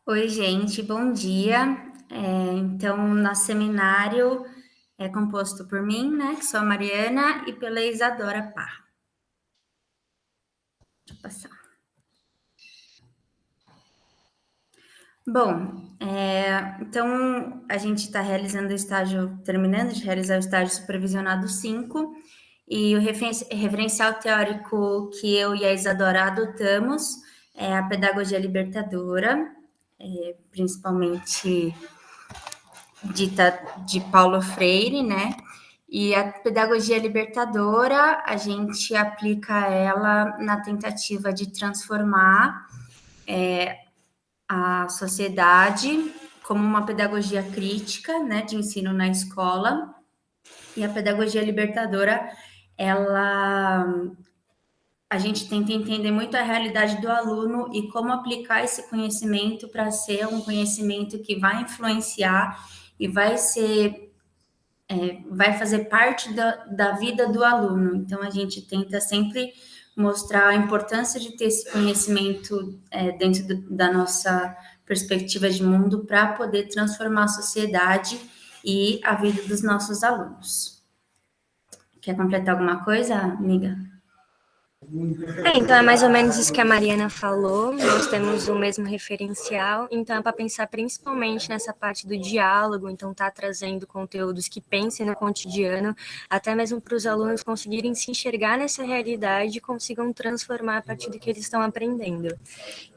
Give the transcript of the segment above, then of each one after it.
Oi, gente, bom dia. Então, nosso seminário é composto por mim, né, que sou a Mariana, e pela Isadora Parra. Deixa eu passar. Bom, então a gente está realizando o estágio, terminando de realizar o estágio supervisionado 5, e o referencial teórico que eu e a Isadora adotamos é a pedagogia libertadora, principalmente dita de Paulo Freire, né? E a pedagogia libertadora, a gente aplica ela na tentativa de transformar a sociedade como uma pedagogia crítica, né, de ensino na escola. E a pedagogia libertadora, ela a gente tenta entender muito a realidade do aluno e como aplicar esse conhecimento para ser um conhecimento que vai influenciar e vai fazer parte da vida do aluno. Então, a gente tenta sempre mostrar a importância de ter esse conhecimento dentro da nossa perspectiva de mundo para poder transformar a sociedade e a vida dos nossos alunos. Quer completar alguma coisa, amiga? Então é mais ou menos isso que a Mariana falou. Nós temos o mesmo referencial, então é para pensar principalmente nessa parte do diálogo, então tá trazendo conteúdos que pensem no cotidiano, até mesmo para os alunos conseguirem se enxergar nessa realidade e consigam transformar a partir do que eles estão aprendendo.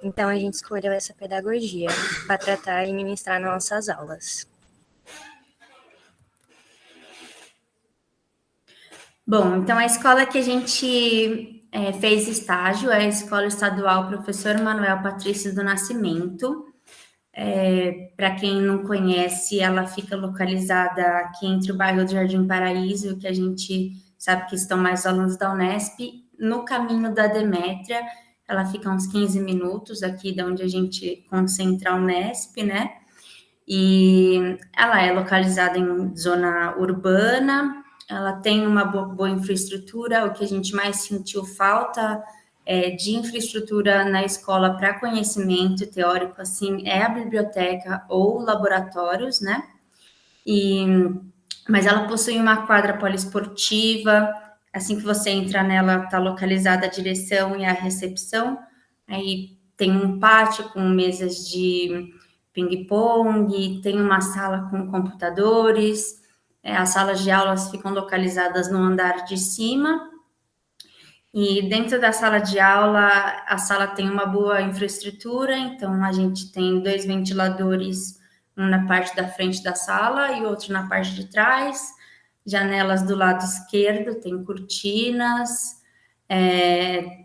Então a gente escolheu essa pedagogia para tratar e ministrar nossas aulas. Bom, então a escola que a gente fez estágio é a Escola Estadual Professor Manuel Patrício do Nascimento. Para quem não conhece, ela fica localizada aqui entre o bairro do Jardim Paraíso, que a gente sabe que estão mais alunos da Unesp, no caminho da Demétria. Ela fica uns 15 minutos aqui de onde a gente concentra a Unesp, né? E ela é localizada em zona urbana, ela tem uma boa infraestrutura. O que a gente mais sentiu falta de infraestrutura na escola para conhecimento teórico, assim, é a biblioteca ou laboratórios, né? E, mas ela possui uma quadra poliesportiva. Assim que você entra nela, está localizada a direção e a recepção. Aí tem um pátio com mesas de ping-pong, tem uma sala com computadores. As salas de aulas ficam localizadas no andar de cima. E dentro da sala de aula, a sala tem uma boa infraestrutura, então a gente tem 2 ventiladores, um na parte da frente da sala e outro na parte de trás, janelas do lado esquerdo, tem cortinas,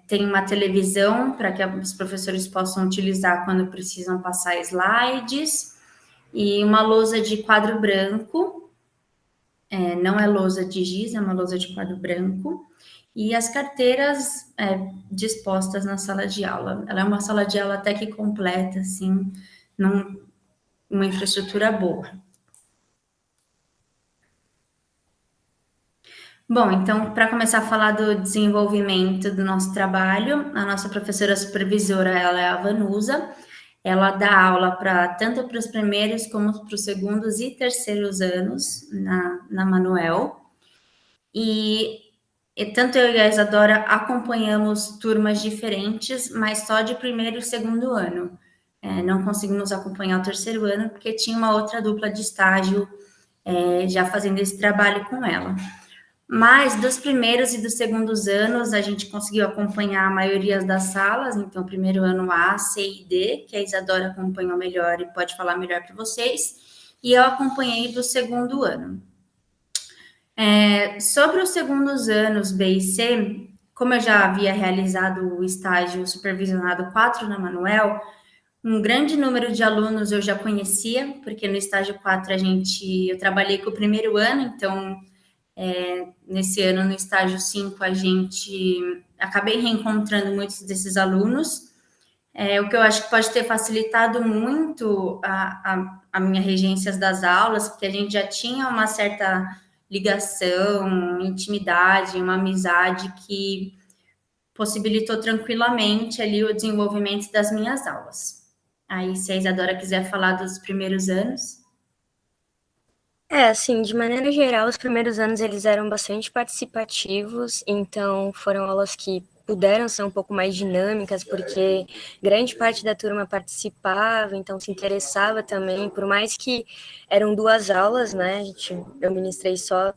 tem uma televisão para que os professores possam utilizar quando precisam passar slides, e uma lousa de quadro branco, não é lousa de giz, é uma lousa de quadro branco, e as carteiras dispostas na sala de aula. Ela é uma sala de aula até que completa, assim, uma infraestrutura boa. Bom, então, para começar a falar do desenvolvimento do nosso trabalho, a nossa professora supervisora, ela é a Vanusa. Ela dá aula tanto para os primeiros como para os segundos e terceiros anos na Manuel. E tanto eu e a Isadora acompanhamos turmas diferentes, mas só de primeiro e segundo ano. Não conseguimos acompanhar o terceiro ano, porque tinha uma outra dupla de estágio já fazendo esse trabalho com ela. Mas dos primeiros e dos segundos anos, a gente conseguiu acompanhar a maioria das salas, então, primeiro ano A, C e D, que a Isadora acompanhou melhor e pode falar melhor para vocês, e eu acompanhei do segundo ano. Sobre os segundos anos B e C, como eu já havia realizado o estágio supervisionado 4 na Manuel, um grande número de alunos eu já conhecia, porque no estágio 4 eu trabalhei com o primeiro ano, então nesse ano no estágio 5 acabei reencontrando muitos desses alunos, o que eu acho que pode ter facilitado muito a minha regência das aulas, porque a gente já tinha uma certa ligação, intimidade, uma amizade que possibilitou tranquilamente ali o desenvolvimento das minhas aulas. Aí, se a Isadora quiser falar dos primeiros anos. Assim, de maneira geral, os primeiros anos eles eram bastante participativos, então foram aulas que puderam ser um pouco mais dinâmicas, porque grande parte da turma participava, então se interessava também, por mais que eram 2 aulas, né, eu ministrei só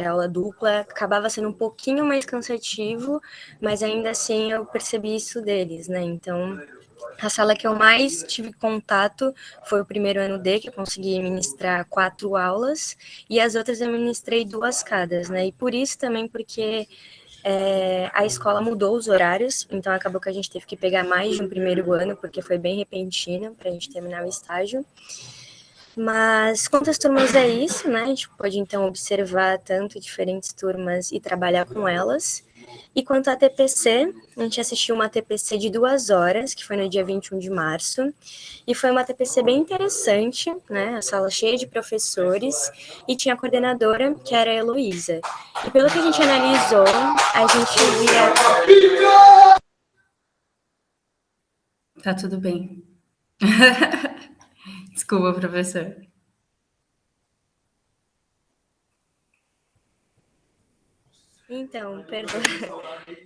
aula dupla, acabava sendo um pouquinho mais cansativo, mas ainda assim eu percebi isso deles, né, então a sala que eu mais tive contato foi o primeiro ano D, que eu consegui ministrar 4 aulas, e as outras eu ministrei 2 cada, né? E por isso também, porque a escola mudou os horários, então acabou que a gente teve que pegar mais de um primeiro ano, porque foi bem repentino para a gente terminar o estágio. Mas quantas turmas é isso, né? A gente pode então observar tanto diferentes turmas e trabalhar com elas. E quanto à TPC, a gente assistiu uma TPC de 2 horas, que foi no dia 21 de março, e foi uma TPC bem interessante, né? A sala cheia de professores, e tinha a coordenadora, que era a Heloísa. E pelo que a gente analisou, a gente via... Tá tudo bem. Desculpa, professor. Então, perdão.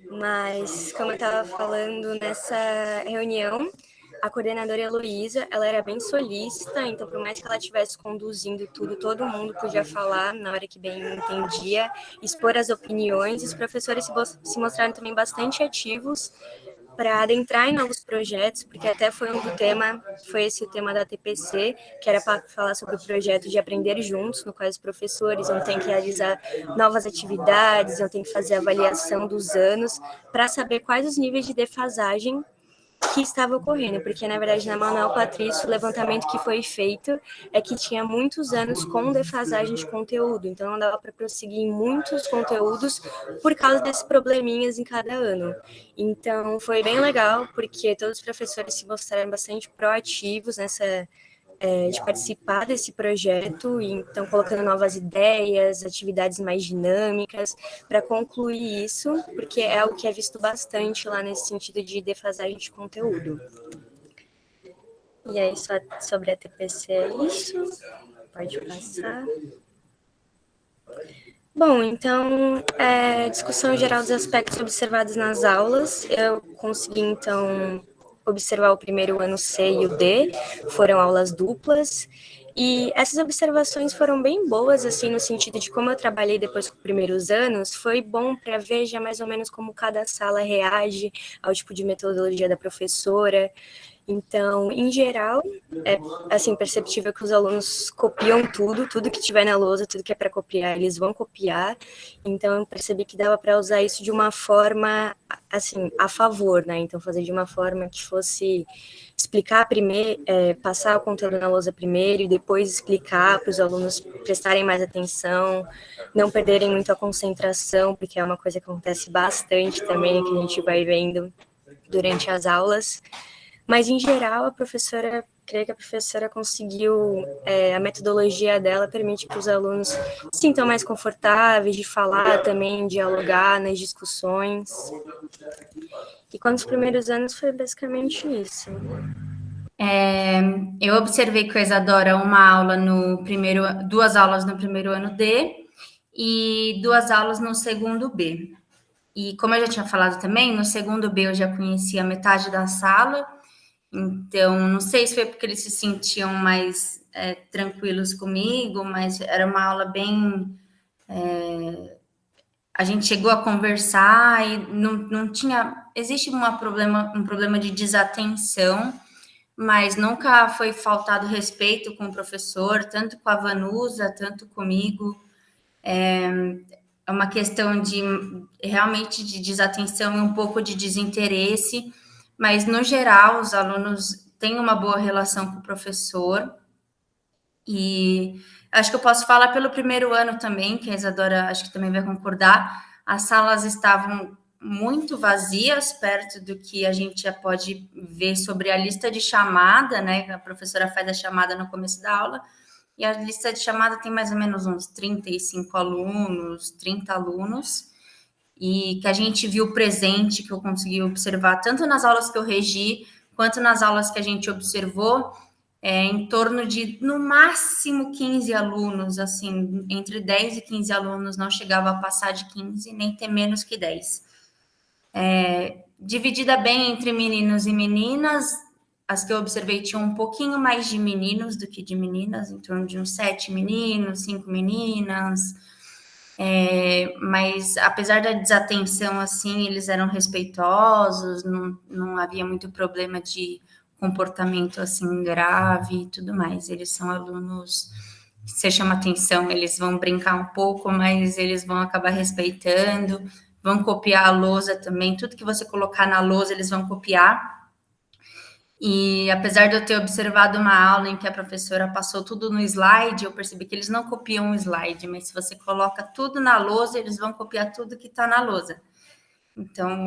Mas, como eu estava falando nessa reunião, a coordenadora Heloísa, ela era bem solícita, então por mais que ela estivesse conduzindo tudo, todo mundo podia falar na hora que bem entendia, expor as opiniões, e os professores se mostraram também bastante ativos para adentrar em novos projetos, porque até foi esse o tema da TPC, que era para falar sobre o projeto de aprender juntos, no qual os professores vão ter que realizar novas atividades, vão ter que fazer avaliação dos anos, para saber quais os níveis de defasagem que estava ocorrendo, porque na verdade na Manuel Patrício o levantamento que foi feito é que tinha muitos anos com defasagem de conteúdo, então não dava para prosseguir em muitos conteúdos por causa desses probleminhas em cada ano. Então foi bem legal, porque todos os professores se mostraram bastante proativos de participar desse projeto, e então colocando novas ideias, atividades mais dinâmicas, para concluir isso, porque é algo que é visto bastante lá nesse sentido de defasagem de conteúdo. E aí, só sobre a TPC é isso. Pode passar. Bom, então, discussão geral dos aspectos observados nas aulas. Eu consegui, então, observar o primeiro ano C e o D, foram aulas duplas, e essas observações foram bem boas, assim, no sentido de como eu trabalhei depois com os primeiros anos, foi bom para ver já mais ou menos como cada sala reage ao tipo de metodologia da professora. Então, em geral, é assim perceptível que os alunos copiam tudo que tiver na lousa, tudo que é para copiar, eles vão copiar. Então, eu percebi que dava para usar isso de uma forma assim a favor, né? Então, fazer de uma forma que fosse explicar primeiro, passar o conteúdo na lousa primeiro e depois explicar para os alunos prestarem mais atenção, não perderem muito a concentração, porque é uma coisa que acontece bastante também, que a gente vai vendo durante as aulas. Mas, em geral, creio que a professora conseguiu, a metodologia dela permite que os alunos se sintam mais confortáveis de falar também, dialogar nas discussões. E quanto aos primeiros anos, foi basicamente isso. Eu observei com a Isadora duas aulas no primeiro ano D e 2 aulas no segundo B. E como eu já tinha falado também, no segundo B eu já conhecia metade da sala, então não sei se foi porque eles se sentiam mais tranquilos comigo, mas era uma aula bem... a gente chegou a conversar e não tinha... Existe um problema de desatenção, mas nunca foi faltado respeito com o professor, tanto com a Vanusa, tanto comigo. É uma questão de realmente de desatenção e um pouco de desinteresse, mas no geral os alunos têm uma boa relação com o professor. E acho que eu posso falar pelo primeiro ano também, que a Isadora acho que também vai concordar. As salas estavam muito vazias, perto do que a gente já pode ver sobre a lista de chamada, né? A professora faz a chamada no começo da aula, e a lista de chamada tem mais ou menos uns 35 alunos, 30 alunos, e que a gente viu presente, que eu consegui observar tanto nas aulas que eu regi, quanto nas aulas que a gente observou, em torno de, no máximo, 15 alunos, assim, entre 10 e 15 alunos, não chegava a passar de 15, nem ter menos que 10. Dividida bem entre meninos e meninas, as que eu observei tinham um pouquinho mais de meninos do que de meninas, em torno de uns 7 meninos, 5 meninas, mas apesar da desatenção, assim, eles eram respeitosos, não havia muito problema de comportamento, assim, grave e tudo mais. Eles são alunos, se você chama atenção, eles vão brincar um pouco, mas eles vão acabar respeitando, vão copiar a lousa também, tudo que você colocar na lousa, eles vão copiar. E apesar de eu ter observado uma aula em que a professora passou tudo no slide, eu percebi que eles não copiam o slide, mas se você coloca tudo na lousa, eles vão copiar tudo que está na lousa. Então,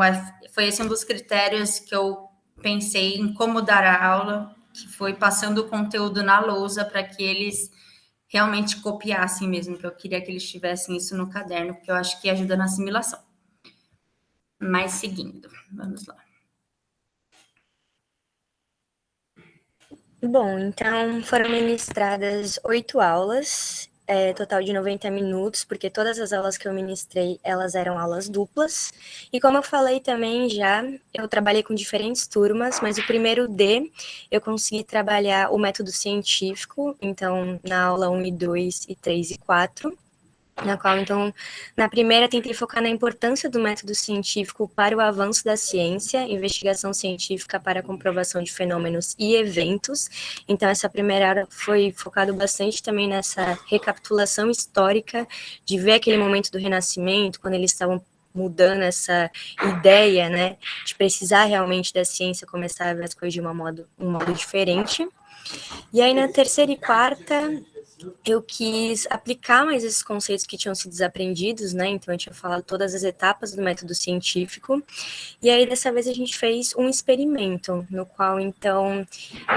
foi esse um dos critérios que eu pensei em como dar a aula, que foi passando o conteúdo na lousa para que eles realmente copiassem mesmo, que eu queria que eles tivessem isso no caderno, porque eu acho que ajuda na assimilação. Mas seguindo, vamos lá. Bom, então foram ministradas 8 aulas, total de 90 minutos, porque todas as aulas que eu ministrei, elas eram aulas duplas. E como eu falei também já, eu trabalhei com diferentes turmas, mas o primeiro D, eu consegui trabalhar o método científico, então na aula 1 e 2 e 3 e 4. Na qual, então, na primeira, tentei focar na importância do método científico para o avanço da ciência, investigação científica para a comprovação de fenômenos e eventos. Então, essa primeira área foi focado bastante também nessa recapitulação histórica, de ver aquele momento do Renascimento, quando eles estavam mudando essa ideia, né, de precisar realmente da ciência, começar a ver as coisas de um modo diferente. E aí, na terceira e quarta, eu quis aplicar mais esses conceitos que tinham sido desaprendidos, né? Então, eu tinha falado todas as etapas do método científico. E aí, dessa vez, a gente fez um experimento, no qual, então,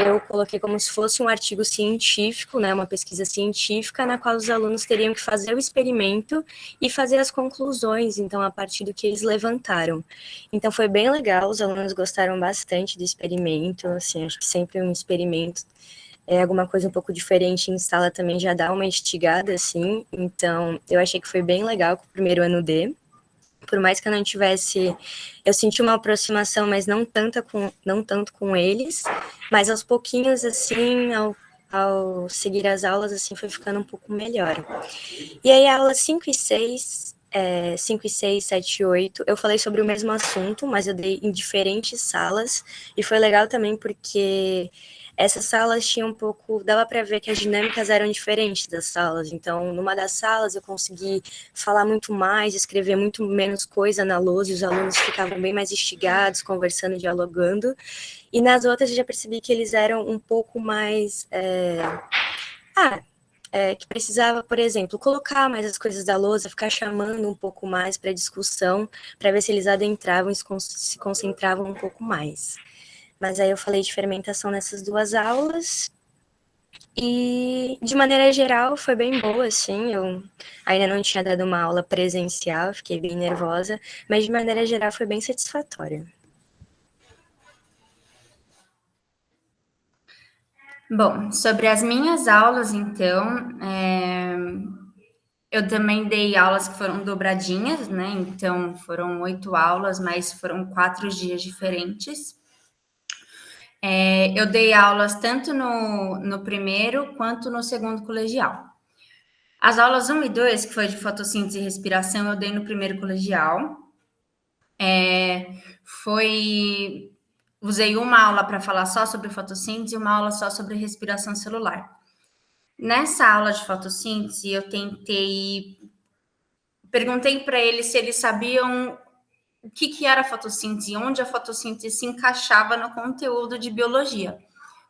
eu coloquei como se fosse um artigo científico, né? Uma pesquisa científica, na qual os alunos teriam que fazer o experimento e fazer as conclusões, então, a partir do que eles levantaram. Então, foi bem legal, os alunos gostaram bastante do experimento, assim, acho que sempre um experimento alguma coisa um pouco diferente em sala também já dá uma instigada, assim, então eu achei que foi bem legal com o primeiro ano D, por mais que eu não tivesse, eu senti uma aproximação, mas não tanto com eles, mas aos pouquinhos, assim, ao seguir as aulas, assim, foi ficando um pouco melhor. E aí, a aula 5 e 6, 5 e 6, 7 e 8, eu falei sobre o mesmo assunto, mas eu dei em diferentes salas, e foi legal também porque essas salas tinham um pouco, dava para ver que as dinâmicas eram diferentes das salas, então numa das salas eu consegui falar muito mais, escrever muito menos coisa na lousa, e os alunos ficavam bem mais instigados, conversando, dialogando, e nas outras eu já percebi que eles eram um pouco mais, que precisava, por exemplo, colocar mais as coisas da lousa, ficar chamando um pouco mais para discussão, para ver se eles adentravam e se concentravam um pouco mais. Mas aí eu falei de fermentação nessas 2 aulas, e de maneira geral foi bem boa, assim, eu ainda não tinha dado uma aula presencial, fiquei bem nervosa, mas de maneira geral foi bem satisfatória. Bom, sobre as minhas aulas, então, eu também dei aulas que foram dobradinhas, né? Então, foram 8 aulas, mas foram 4 dias diferentes. Eu dei aulas tanto no primeiro quanto no segundo colegial. As aulas 1 e 2, que foi de fotossíntese e respiração, eu dei no primeiro colegial. Usei uma aula para falar só sobre fotossíntese e uma aula só sobre respiração celular. Nessa aula de fotossíntese, eu perguntei para eles se eles sabiam o que era a fotossíntese, onde a fotossíntese se encaixava no conteúdo de biologia.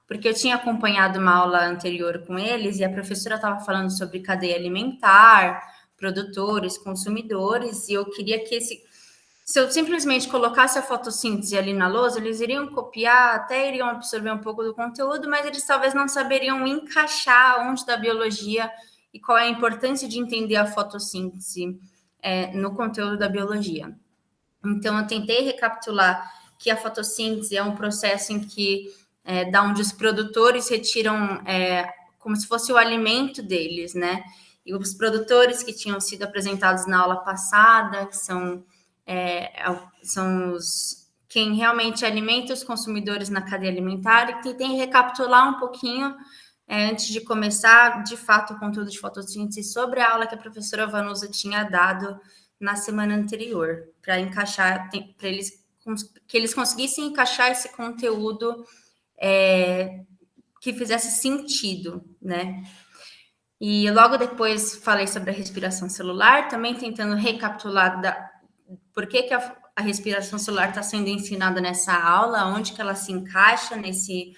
Porque eu tinha acompanhado uma aula anterior com eles e a professora estava falando sobre cadeia alimentar, produtores, consumidores, e eu queria que se eu simplesmente colocasse a fotossíntese ali na lousa, eles iriam copiar, até iriam absorver um pouco do conteúdo, mas eles talvez não saberiam encaixar onde da biologia e qual é a importância de entender a fotossíntese no conteúdo da biologia. Então, eu tentei recapitular que a fotossíntese é um processo em que da onde os produtores retiram como se fosse o alimento deles, né? E os produtores que tinham sido apresentados na aula passada, que são quem realmente alimenta os consumidores na cadeia alimentar, e que tem que recapitular um pouquinho, antes de começar, de fato, o conteúdo de fotossíntese sobre a aula que a professora Vanusa tinha dado na semana anterior, para encaixar, para que eles conseguissem encaixar esse conteúdo que fizesse sentido, né? E logo depois falei sobre a respiração celular, também tentando recapitular por que a respiração celular está sendo ensinada nessa aula, onde que ela se encaixa nesse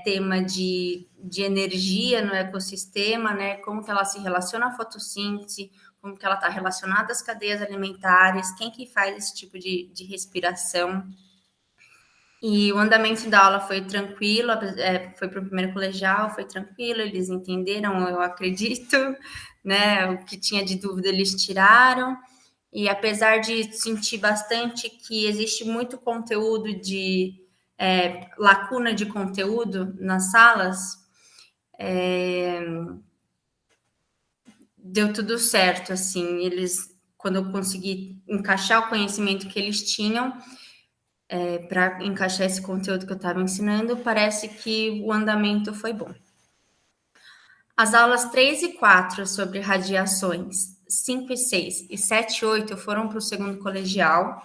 tema de energia no ecossistema, né? Como que ela se relaciona à fotossíntese, como que ela está relacionada às cadeias alimentares, quem que faz esse tipo de respiração. E o andamento da aula foi tranquilo, foi para o primeiro colegial, foi tranquilo, eles entenderam, eu acredito, né? O que tinha de dúvida eles tiraram. E apesar de sentir bastante que existe muito conteúdo lacuna de conteúdo nas salas, deu tudo certo, assim, quando eu consegui encaixar o conhecimento que eles tinham, para encaixar esse conteúdo que eu estava ensinando, parece que o andamento foi bom. As aulas 3 e 4 sobre radiações, 5 e 6 e 7 e 8 foram para o segundo colegial.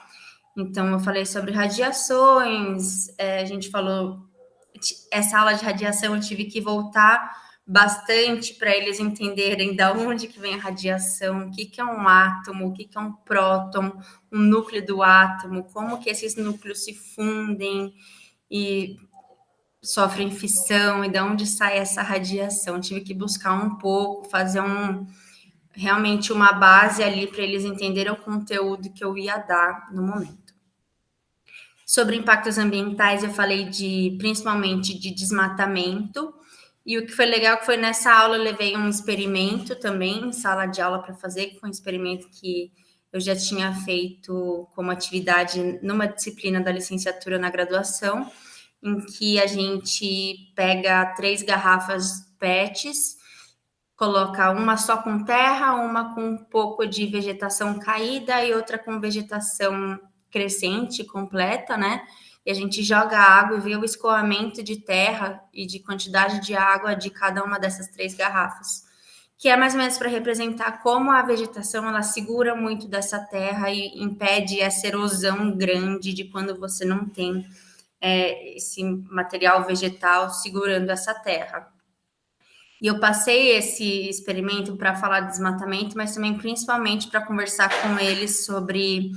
Então, eu falei sobre radiações, a gente falou, essa aula de radiação eu tive que voltar bastante para eles entenderem da onde que vem a radiação, o que é um átomo, o que é um próton, o núcleo do átomo, como que esses núcleos se fundem e sofrem fissão, e de onde sai essa radiação. Eu tive que buscar um pouco, fazer realmente uma base ali para eles entenderem o conteúdo que eu ia dar no momento. Sobre impactos ambientais, eu falei principalmente de desmatamento, e o que foi legal que foi nessa aula eu levei um experimento também em sala de aula para fazer, que foi um experimento que eu já tinha feito como atividade numa disciplina da licenciatura na graduação, em que a gente pega 3 garrafas PETs, coloca uma só com terra, uma com um pouco de vegetação caída e outra com vegetação crescente, completa, né? E a gente joga água e vê o escoamento de terra e de quantidade de água de cada uma dessas 3 garrafas, que é mais ou menos para representar como a vegetação ela segura muito dessa terra e impede essa erosão grande de quando você não tem esse material vegetal segurando essa terra. E eu passei esse experimento para falar de desmatamento, mas também principalmente para conversar com eles sobre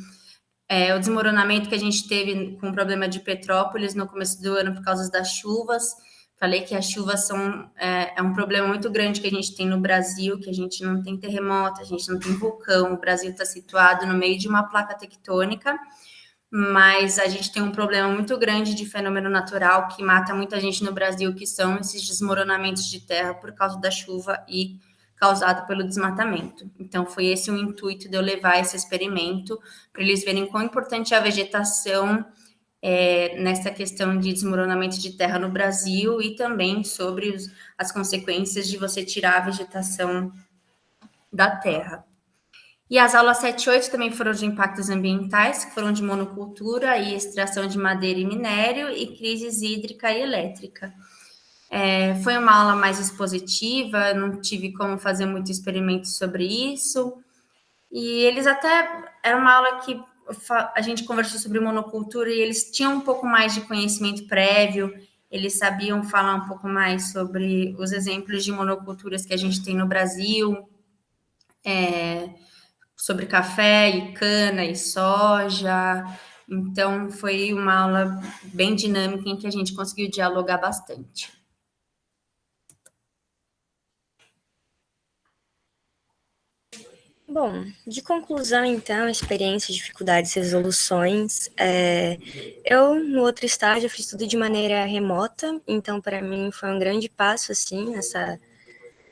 o desmoronamento que a gente teve com o problema de Petrópolis no começo do ano por causa das chuvas. Falei que as chuvas são um problema muito grande que a gente tem no Brasil, que a gente não tem terremoto, a gente não tem vulcão, o Brasil está situado no meio de uma placa tectônica, mas a gente tem um problema muito grande de fenômeno natural que mata muita gente no Brasil, que são esses desmoronamentos de terra por causa da chuva e causado pelo desmatamento. Então, foi esse o intuito de eu levar esse experimento, para eles verem quão importante é a vegetação nessa questão de desmoronamento de terra no Brasil e também sobre as consequências de você tirar a vegetação da terra. E as aulas 7 e 8 também foram de impactos ambientais, que foram de monocultura e extração de madeira e minério e crises hídrica e elétrica. Foi uma aula mais expositiva, não tive como fazer muito experimento sobre isso. E eles era uma aula que a gente conversou sobre monocultura e eles tinham um pouco mais de conhecimento prévio, eles sabiam falar um pouco mais sobre os exemplos de monoculturas que a gente tem no Brasil, sobre café e cana e soja. Então, foi uma aula bem dinâmica em que a gente conseguiu dialogar bastante. Bom, de conclusão, então, experiência, dificuldades, resoluções. Eu, no outro estágio, fiz tudo de maneira remota, então, para mim, foi um grande passo, assim,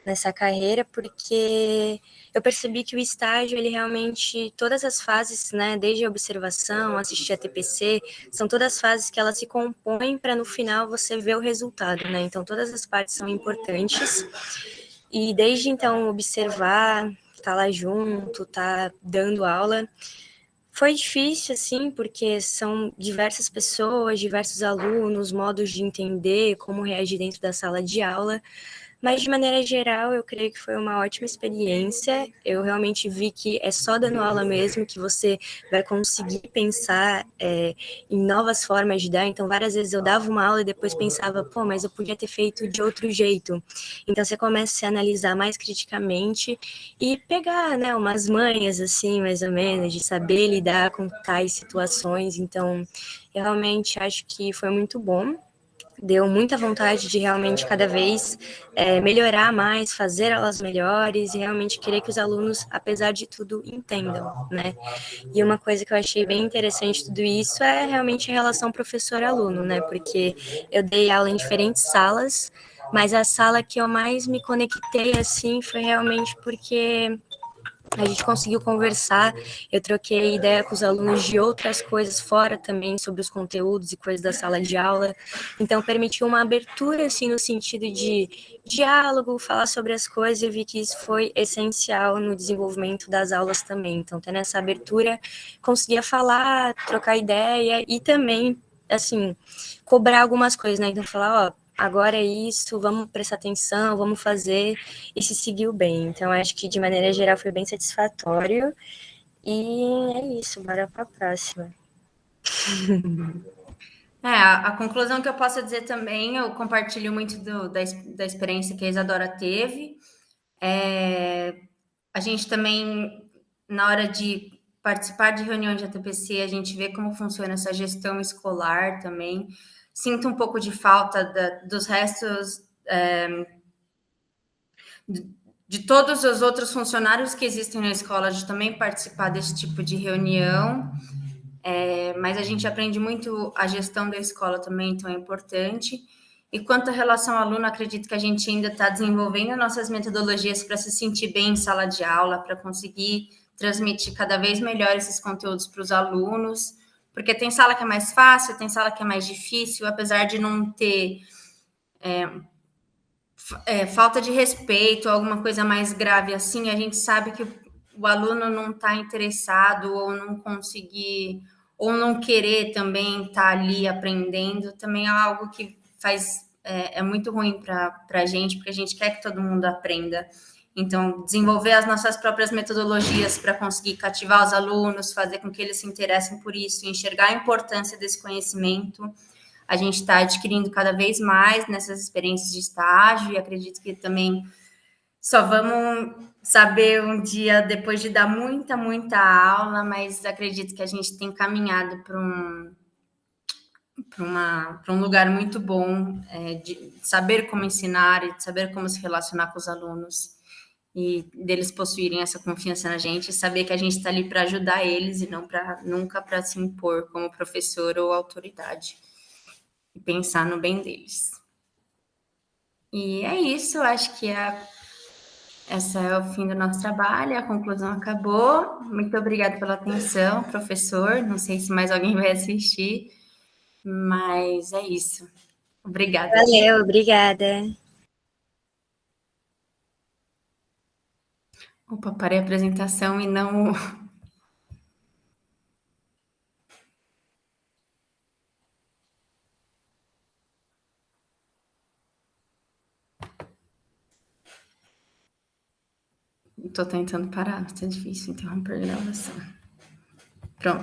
nessa carreira, porque eu percebi que o estágio, ele realmente, todas as fases, né, desde a observação, assistir a TPC, são todas fases que elas se compõem para no final você ver o resultado, né? Então todas as partes são importantes. E desde então observar, estar lá junto, estar dando aula, foi difícil, assim, porque são diversas pessoas, diversos alunos, modos de entender, como reagir dentro da sala de aula, mas, de maneira geral, eu creio que foi uma ótima experiência. Eu realmente vi que é só dando aula mesmo que você vai conseguir pensar em novas formas de dar. Então, várias vezes eu dava uma aula e depois pensava, pô, mas eu podia ter feito de outro jeito. Então, você começa a se analisar mais criticamente e pegar, né, umas manhas, assim, mais ou menos, de saber lidar com tais situações. Então, eu realmente acho que foi muito bom. Deu muita vontade de realmente cada vez melhorar mais, fazer elas melhores e realmente querer que os alunos, apesar de tudo, entendam, né? E uma coisa que eu achei bem interessante de tudo isso é realmente a relação professor-aluno, né? Porque eu dei aula em diferentes salas, mas a sala que eu mais me conectei, assim, foi realmente porque a gente conseguiu conversar, eu troquei ideia com os alunos de outras coisas fora também, sobre os conteúdos e coisas da sala de aula. Então, permitiu uma abertura, assim, no sentido de diálogo, falar sobre as coisas, e eu vi que isso foi essencial no desenvolvimento das aulas também. Então, tendo essa abertura, conseguia falar, trocar ideia e também, assim, cobrar algumas coisas, né? Então, falar, ó, agora é isso, vamos prestar atenção, vamos fazer, e se seguiu bem. Então, acho que de maneira geral foi bem satisfatório. E é isso, bora para a próxima. A conclusão que eu posso dizer também, eu compartilho muito da experiência que a Isadora teve. A gente também, na hora de participar de reuniões de ATPC, a gente vê como funciona essa gestão escolar também. Sinto um pouco de falta dos restos de todos os outros funcionários que existem na escola, de também participar desse tipo de reunião. Mas a gente aprende muito a gestão da escola também, então é importante. E quanto à relação aluno, acredito que a gente ainda está desenvolvendo nossas metodologias para se sentir bem em sala de aula, para conseguir transmitir cada vez melhor esses conteúdos para os alunos, porque tem sala que é mais fácil, tem sala que é mais difícil, apesar de não ter falta de respeito, alguma coisa mais grave assim, a gente sabe que o aluno não está interessado ou não conseguir ou não querer também estar ali aprendendo, também é algo que faz é muito ruim para a gente, porque a gente quer que todo mundo aprenda. Então, desenvolver as nossas próprias metodologias para conseguir cativar os alunos, fazer com que eles se interessem por isso, enxergar a importância desse conhecimento, a gente está adquirindo cada vez mais nessas experiências de estágio e acredito que também só vamos saber um dia depois de dar muita aula, mas acredito que a gente tem caminhado para um lugar muito bom de saber como ensinar e de saber como se relacionar com os alunos e deles possuírem essa confiança na gente e saber que a gente está ali para ajudar eles e não nunca para se impor como professor ou autoridade e pensar no bem deles. E é isso, acho que esse é o fim do nosso trabalho, a conclusão acabou. Muito obrigada pela atenção, professor. Não sei se mais alguém vai assistir, mas é isso. Obrigada. Valeu, obrigada. Opa, parei a apresentação e não. Estou tentando parar, está difícil interromper a gravação. Pronto.